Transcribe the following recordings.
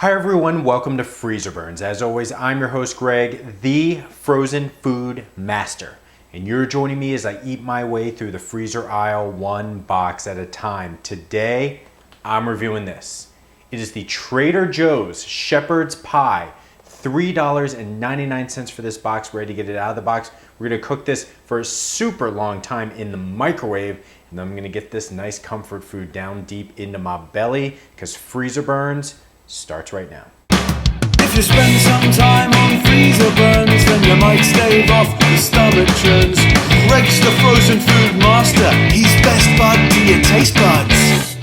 Hi everyone, welcome to Freezerburns. As always, I'm your host Greg, the frozen food master. And you're joining me as I eat my way through the freezer aisle one box at a time. Today, I'm reviewing this. It is the Trader Joe's Shepherd's Pie. $3.99 for this box. We're ready to get it out of the box. We're gonna cook this for a super long time in the microwave, and then I'm gonna get this nice comfort food down deep into my belly, because Freezerburns starts right now. If you spend some time on Freezerburns, then you might stave off the stomach churns. Greg's the frozen food master. He's best bud to your taste buds.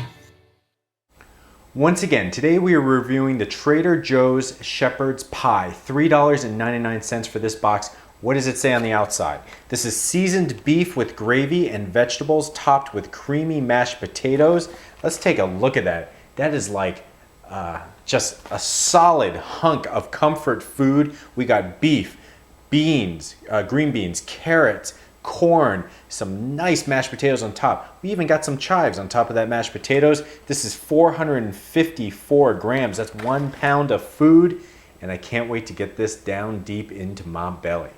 Once again, today we are reviewing the Trader Joe's Shepherd's Pie. $3.99 for this box. What does it say on the outside? This is seasoned beef with gravy and vegetables topped with creamy mashed potatoes. Let's take a look at that. That is like just a solid hunk of comfort food. We got beef, beans, green beans, carrots, corn, some nice mashed potatoes on top. We even got some chives on top of that mashed potatoes. This is 454 grams. That's 1 pound of food, and I can't wait to get this down deep into my belly.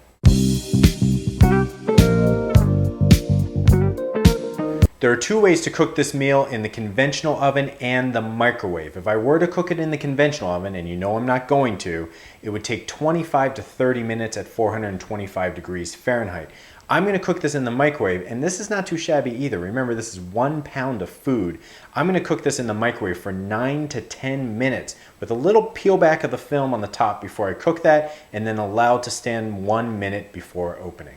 There are two ways to cook this meal, in the conventional oven and the microwave. If I were to cook it in the conventional oven, and you know I'm not going to, it would take 25 to 30 minutes at 425 degrees Fahrenheit. I'm gonna cook this in the microwave, and this is not too shabby either. Remember, this is 1 pound of food. I'm gonna cook this in the microwave for 9 to 10 minutes with a little peel back of the film on the top before I cook that, and then allow it to stand 1 minute before opening.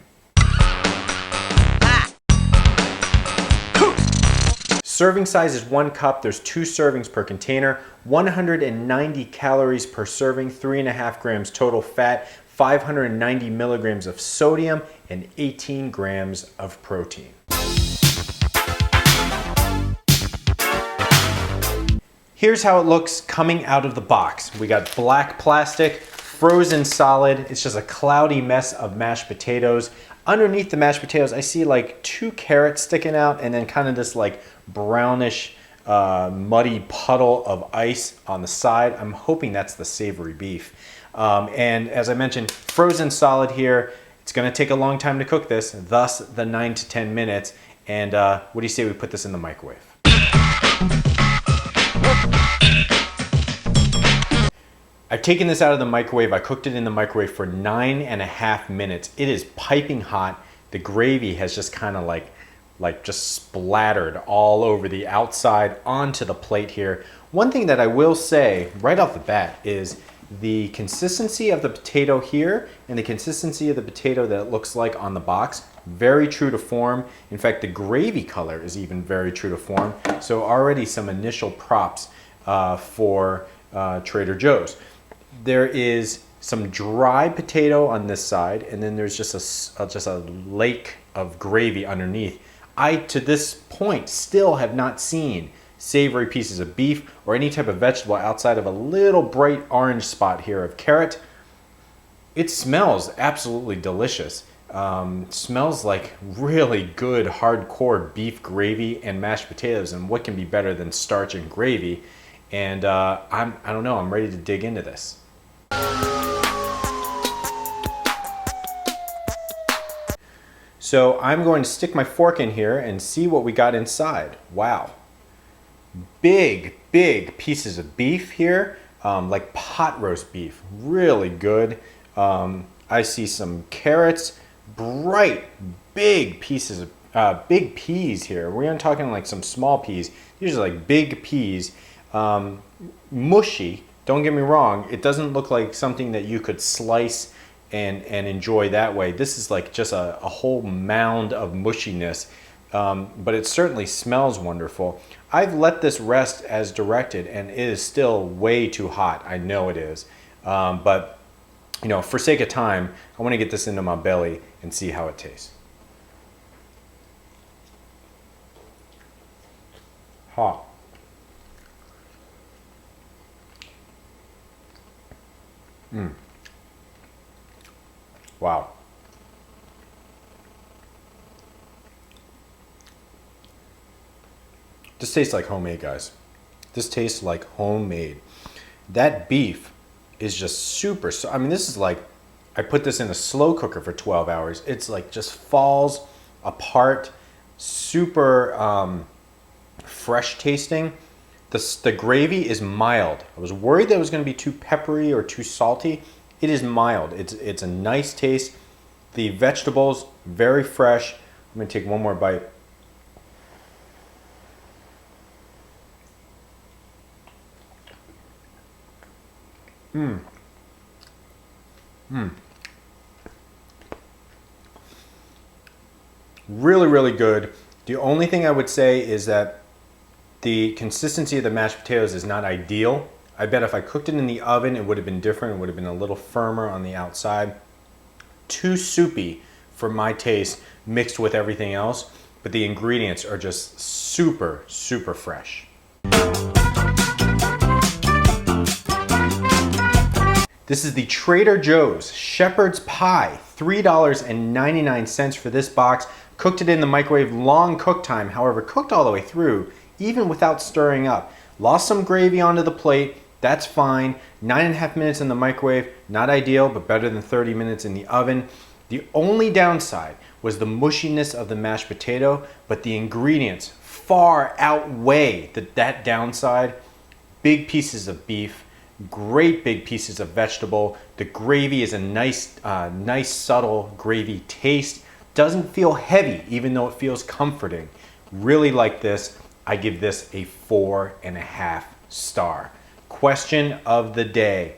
Serving size is 1 cup. There's 2 servings per container, 190 calories per serving, 3.5 grams total fat, 590 milligrams of sodium, and 18 grams of protein. Here's how it looks coming out of the box. We got black plastic, frozen solid. It's just a cloudy mess of mashed potatoes. Underneath the mashed potatoes, I see like 2 carrots sticking out, and then kind of this like brownish, muddy puddle of ice on the side. I'm hoping that's the savory beef. And as I mentioned, frozen solid here. It's gonna take a long time to cook this, thus the 9 to 10 minutes. And what do you say we put this in the microwave? I've taken this out of the microwave. I cooked it in the microwave for 9.5 minutes. It is piping hot. The gravy has just kind of like just splattered all over the outside onto the plate here. One thing that I will say right off the bat is the consistency of the potato here and the consistency of the potato that it looks like on the box, very true to form. In fact, the gravy color is even very true to form. So already some initial props for Trader Joe's. There is some dry potato on this side, and then there's just a lake of gravy underneath. I, to this point, still have not seen savory pieces of beef or any type of vegetable outside of a little bright orange spot here of carrot. It smells absolutely delicious. Smells like really good hardcore beef gravy and mashed potatoes, and what can be better than starch and gravy? And I don't know, I'm ready to dig into this. So I'm going to stick my fork in here and see what we got inside. Wow. Big pieces of beef here, like pot roast beef, really good. I see some carrots, bright, big pieces of big peas here. We're talking like some small peas. These are like big peas, mushy. Don't get me wrong, it doesn't look like something that you could slice and enjoy that way. This is like just a whole mound of mushiness, but it certainly smells wonderful. I've let this rest as directed, and it is still way too hot. I know it is, but you know, for sake of time, I want to get this into my belly and see how it tastes. Hot. Wow. This tastes like homemade, guys. This tastes like homemade. That beef is just super, I mean, this is like, I put this in a slow cooker for 12 hours. It's like just falls apart, super fresh tasting. The gravy is mild. I was worried that it was going to be too peppery or too salty. It is mild. It's a nice taste. The vegetables, very fresh. I'm going to take one more bite. Really, really good. The only thing I would say is that the consistency of the mashed potatoes is not ideal. I bet if I cooked it in the oven, it would have been different. It would have been a little firmer on the outside. Too soupy for my taste mixed with everything else, but the ingredients are just super, super fresh. This is the Trader Joe's Shepherd's Pie, $3.99 for this box. Cooked it in the microwave, long cook time, however, cooked all the way through, even without stirring up. Lost some gravy onto the plate, that's fine. 9.5 minutes in the microwave, not ideal, but better than 30 minutes in the oven. The only downside was the mushiness of the mashed potato, but the ingredients far outweigh that downside. Big pieces of beef, great big pieces of vegetable. The gravy is a nice, nice subtle gravy taste. Doesn't feel heavy, even though it feels comforting. Really like this. I give this a 4.5 star. Question of the day.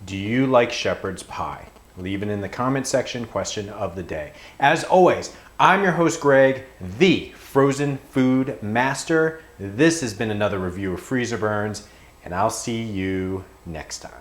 Do you like shepherd's pie? Leave it in the comment section, question of the day. As always, I'm your host, Greg, the frozen food master. This has been another review of Freezerburns, and I'll see you next time.